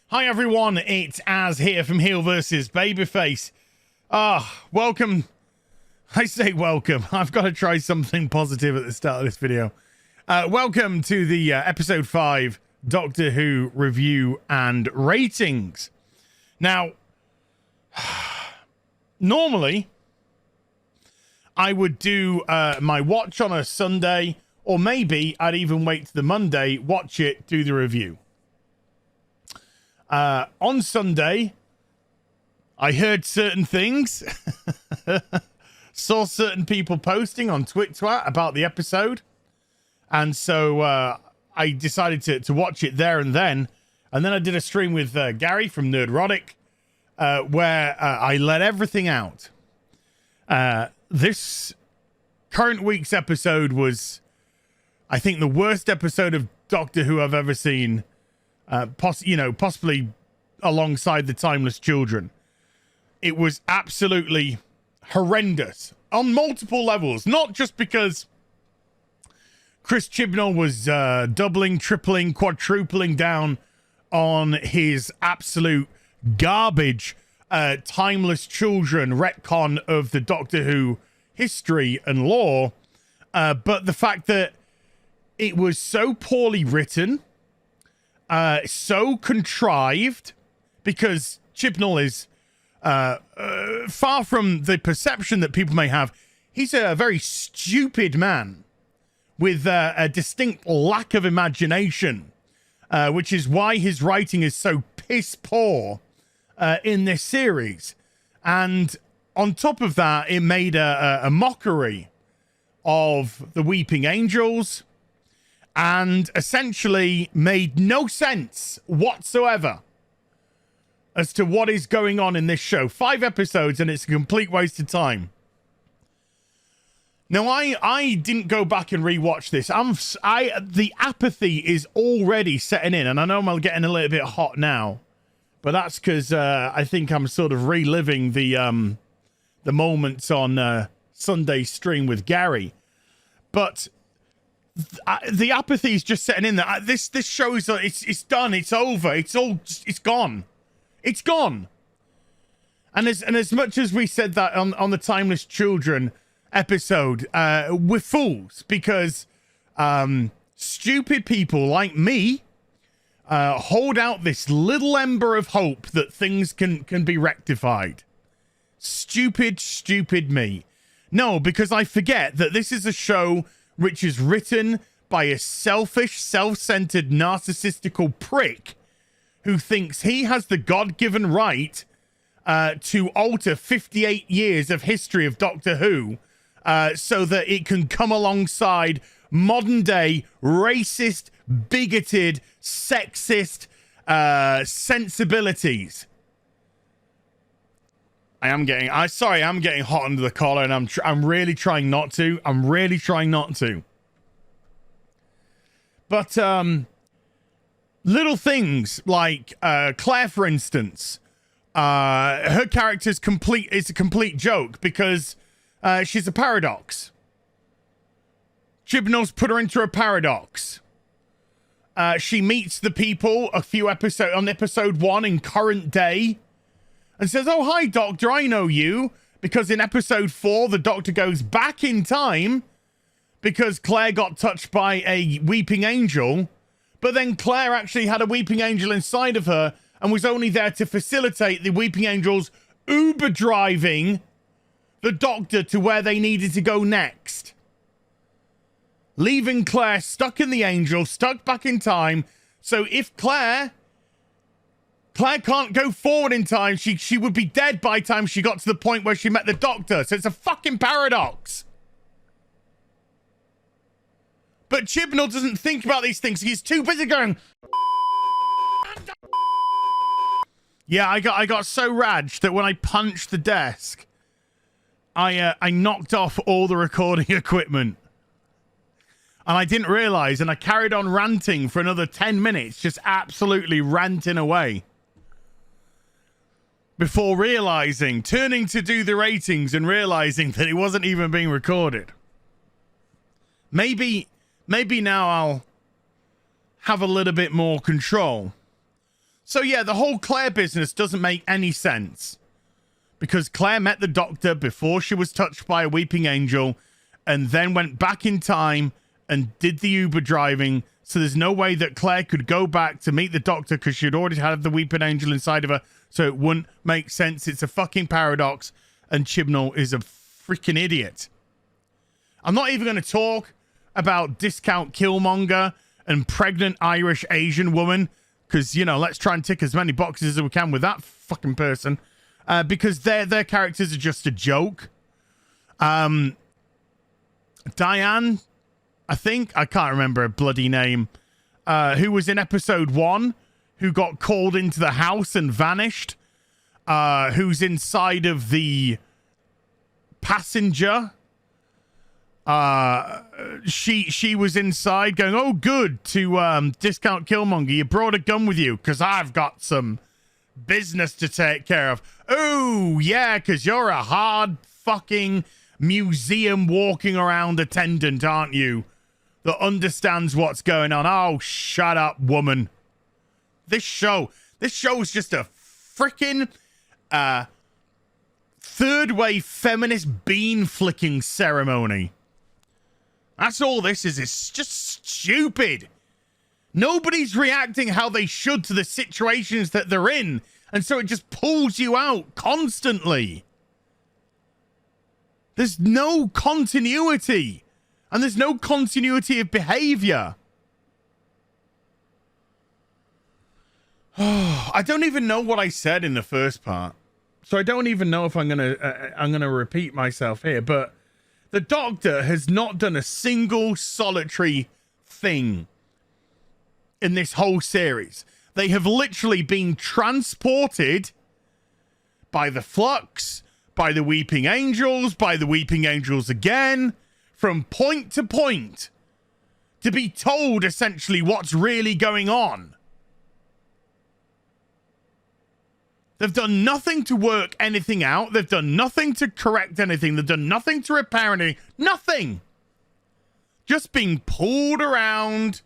Hi everyone, it's Az here from HeelvsBabyface. Welcome. I say welcome. I've got to try something positive at the start of this video. Welcome to the episode 5 Doctor Who review and ratings. Now, normally I would do my watch on a Sunday, or maybe I'd even wait to the Monday, watch it, do the review. On Sunday, I heard certain things, saw certain people posting on Twitter about the episode, and so I decided to watch it there and then I did a stream with Gary from Nerdrotic, where I let everything out. This current week's episode was, I think, the worst episode of Doctor Who I've ever seen. Possibly alongside the Timeless Children. It was absolutely horrendous on multiple levels, not just because Chris Chibnall was doubling, tripling, quadrupling down on his absolute garbage Timeless Children retcon of the Doctor Who history and lore, but the fact that it was so poorly written, so contrived, because Chibnall is far from the perception that people may have. He's a very stupid man with a distinct lack of imagination, which is why his writing is so piss poor in this series. And on top of that, it made a mockery of the Weeping Angels, and essentially made no sense whatsoever as to what is going on in this show. 5 episodes, and it's a complete waste of time. Now, I didn't go back and rewatch this. The apathy is already setting in, and I know I'm getting a little bit hot now, but that's because I think I'm sort of reliving the moments on Sunday stream with Gary. But the apathy is just setting in. That this show is it's done. It's over. It's gone. It's gone. And as much as we said that on the Timeless Children episode, we're fools, because stupid people like me hold out this little ember of hope that things can be rectified. Stupid me. No, because I forget that this is a show which is written by a selfish, self-centered, narcissistical prick who thinks he has the God-given right to alter 58 years of history of Doctor Who so that it can come alongside modern-day racist, bigoted, sexist sensibilities. I'm getting hot under the collar, and I'm really trying not to. But little things like Claire, for instance, her character is a complete joke because she's a paradox. Chibnall's put her into a paradox. She meets the people on episode 1 in current day, and says, "Oh, hi, Doctor, I know you." Because in episode 4, the Doctor goes back in time because Claire got touched by a Weeping Angel. But then Claire actually had a Weeping Angel inside of her and was only there to facilitate the Weeping Angels Uber driving the Doctor to where they needed to go next, leaving Claire stuck in the Angel, stuck back in time. So if Claire can't go forward in time, she would be dead by the time she got to the point where she met the Doctor. So it's a fucking paradox. But Chibnall doesn't think about these things. He's too busy going, yeah, I got so raged that when I punched the desk, I knocked off all the recording equipment. And I didn't realize, and I carried on ranting for another 10 minutes, just absolutely ranting away. Before turning to do the ratings and realizing that it wasn't even being recorded. Maybe now I'll have a little bit more control. So yeah, the whole Claire business doesn't make any sense. Because Claire met the doctor before she was touched by a weeping angel and then went back in time and did the Uber driving. So there's no way that Claire could go back to meet the doctor because she'd already had the weeping angel inside of her. So it wouldn't make sense. It's a fucking paradox. And Chibnall is a freaking idiot. I'm not even going to talk about Discount Killmonger and pregnant Irish Asian woman. Because, you know, let's try and tick as many boxes as we can with that fucking person. Because their characters are just a joke. Diane, I think, I can't remember her bloody name, who was in episode 1, who got called into the house and vanished, who's inside of the passenger. She was inside going, oh, good, to Discount Killmonger. You brought a gun with you because I've got some business to take care of. Oh, yeah, because you're a hard fucking museum walking around attendant, aren't you? That understands what's going on. Oh, shut up, woman. This show is just a freaking third wave feminist bean flicking ceremony. That's all this is. It's just stupid. Nobody's reacting how they should to the situations that they're in. And so it just pulls you out constantly. There's no continuity. And there's no continuity of behavior. I don't even know what I said in the first part. So I don't even know if I'm gonna repeat myself here. But the Doctor has not done a single solitary thing in this whole series. They have literally been transported by the Flux, by the Weeping Angels, by the Weeping Angels again, from point to point, to be told essentially what's really going on. They've done nothing to work anything out. They've done nothing to correct anything. They've done nothing to repair anything. Nothing. Just being pulled around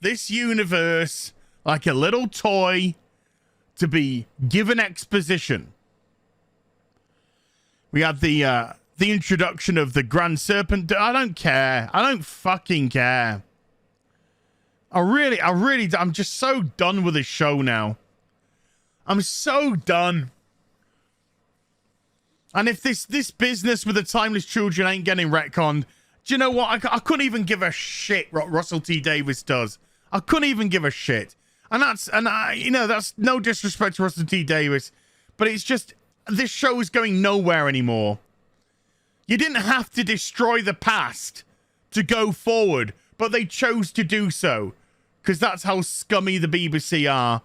this universe like a little toy to be given exposition. We had the introduction of the Grand Serpent. I don't care. I don't fucking care. I'm just so done with this show now. I'm so done. And if this business with the Timeless Children ain't getting retconned, do you know what? I couldn't even give a shit what Russell T Davies does. I couldn't even give a shit. And that's no disrespect to Russell T Davies, but it's just, this show is going nowhere anymore. You didn't have to destroy the past to go forward, but they chose to do so because that's how scummy the BBC are.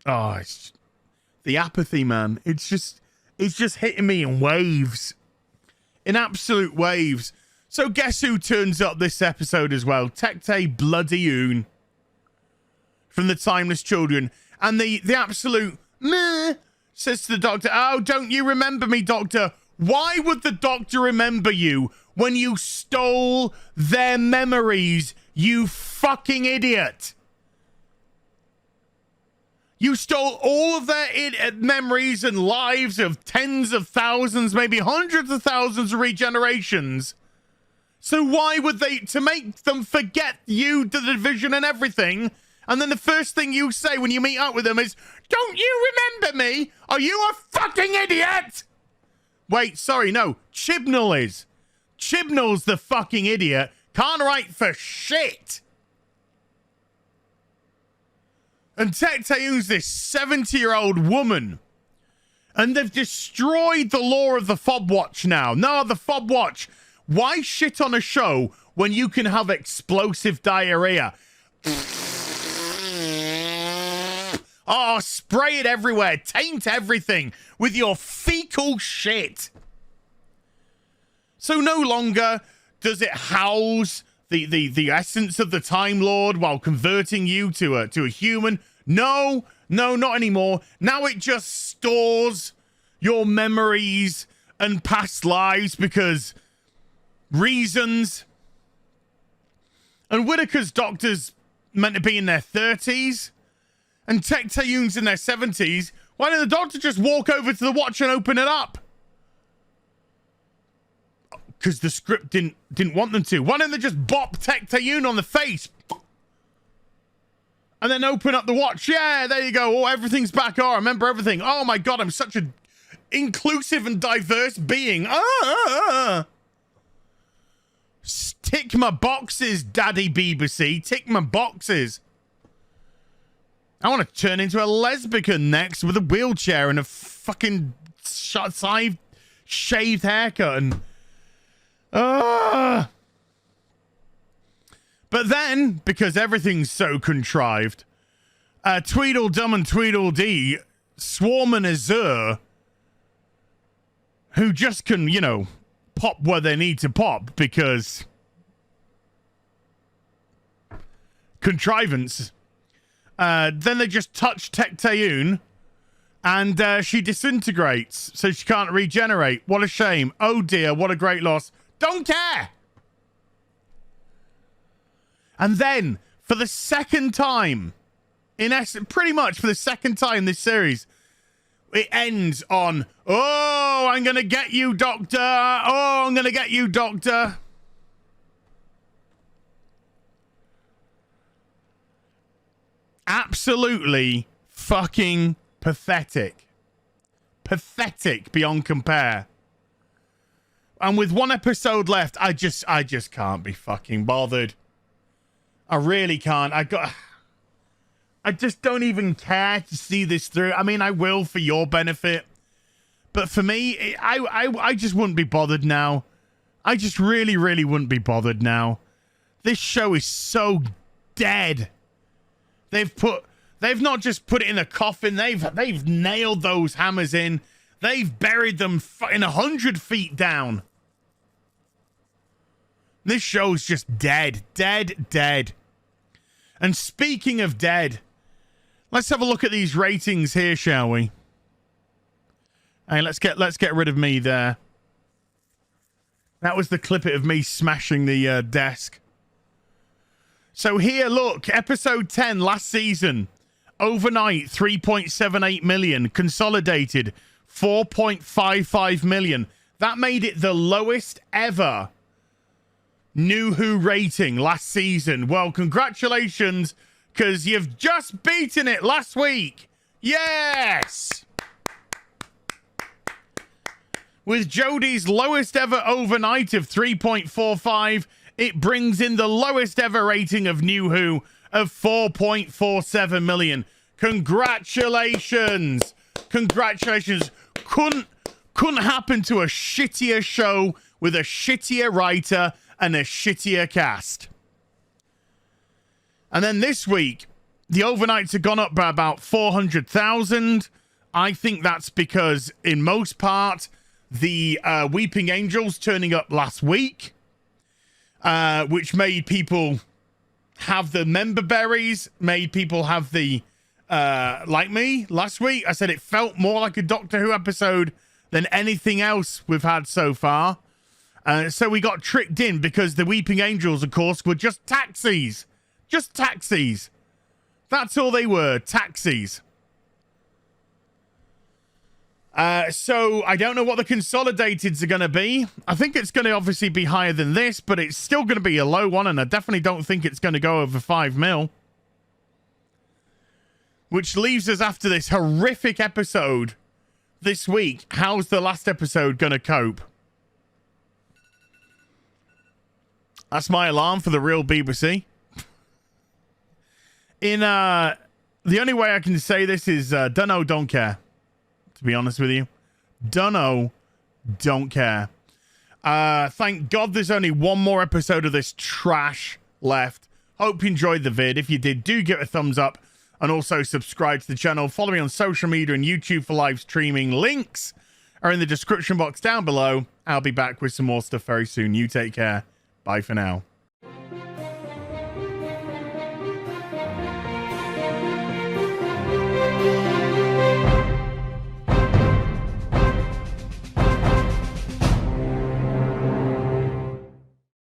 Oh, it's the apathy, man. It's just hitting me in waves, in absolute waves. So guess who turns up this episode as well? Tekte Bloody Oon from the Timeless Children. And the absolute meh says to the Doctor, oh, don't you remember me, Doctor? Why would the Doctor remember you when you stole their memories, you fucking idiot? You stole all of their memories and lives of tens of thousands, maybe hundreds of thousands of regenerations. So why would they, to make them forget you, the division and everything, and then the first thing you say when you meet up with them is, don't you remember me? Are you a fucking idiot? Wait, sorry, no. Chibnall is. Chibnall's the fucking idiot. Can't write for shit. And Tekte's this 70-year-old woman. And they've destroyed the lore of the Fob Watch now. No, the Fob Watch. Why shit on a show when you can have explosive diarrhea? Oh, spray it everywhere. Taint everything with your fecal shit. So no longer does it house the essence of the Time Lord while converting you to a human. No, not anymore. Now it just stores your memories and past lives because reasons. And Whitaker's doctor's meant to be in their 30s. And Tech Tayun's in their 70s. Why didn't the doctor just walk over to the watch and open it up? Because the script didn't want them to. Why didn't they just bop Tech Tayun on the face? And then open up the watch. Yeah, there you go. Oh, everything's back. Oh, I remember everything. Oh my God, I'm such an inclusive and diverse being. Tick my boxes, Daddy BBC. Tick my boxes. I want to turn into a lesbian next with a wheelchair and a fucking shaved haircut. And but then, because everything's so contrived, Tweedledum and Tweedledee swarm an Azure who just can, you know, pop where they need to pop because contrivance. Then they just touch Tech Tayun and she disintegrates, so she can't regenerate. What a shame. Oh dear, what a great loss. Don't care. And then, for the second time, in essence, pretty much for the second time this series, it ends on, oh, I'm going to get you, Doctor. Oh, I'm going to get you, Doctor. Absolutely fucking pathetic. Pathetic beyond compare. And with one episode left, I just can't be fucking bothered. I really can't. I just don't even care to see this through. I mean, I will for your benefit. But for me, I just wouldn't be bothered now. I just really, really wouldn't be bothered now. This show is so dead. They've not just put it in a coffin. They've nailed those hammers in. They've buried them in 100 feet down. This show's just dead. Dead, dead. And speaking of dead, let's have a look at these ratings here, shall we? Hey, let's get rid of me there. That was the clip of me smashing the desk. So here, look, episode 10 last season. Overnight, 3.78 million. Consolidated, 4.55 million. That made it the lowest ever New Who rating last season. Well, congratulations, because you've just beaten it last week. Yes! With Jodie's lowest ever overnight of 3.45, it brings in the lowest ever rating of New Who of 4.47 million. Congratulations! Congratulations. Couldn't happen to a shittier show with a shittier writer and a shittier cast. And then this week, the overnights have gone up by about 400,000. I think that's because, in most part, the Weeping Angels turning up last week, which made people have the member berries, made people have the, like me, last week. I said it felt more like a Doctor Who episode than anything else we've had so far. So we got tricked in because the Weeping Angels, of course, were just taxis. Just taxis. That's all they were, taxis. So I don't know what the Consolidateds are going to be. I think it's going to obviously be higher than this, but it's still going to be a low one, and I definitely don't think it's going to go over 5 mil. Which leaves us after this horrific episode this week. How's the last episode going to cope? That's my alarm for the real BBC. The only way I can say this is dunno, don't care. To be honest with you. Dunno, don't care. Thank God there's only one more episode of this trash left. Hope you enjoyed the vid. If you did, do give it a thumbs up. And also subscribe to the channel. Follow me on social media and YouTube for live streaming. Links are in the description box down below. I'll be back with some more stuff very soon. You take care. Bye for now.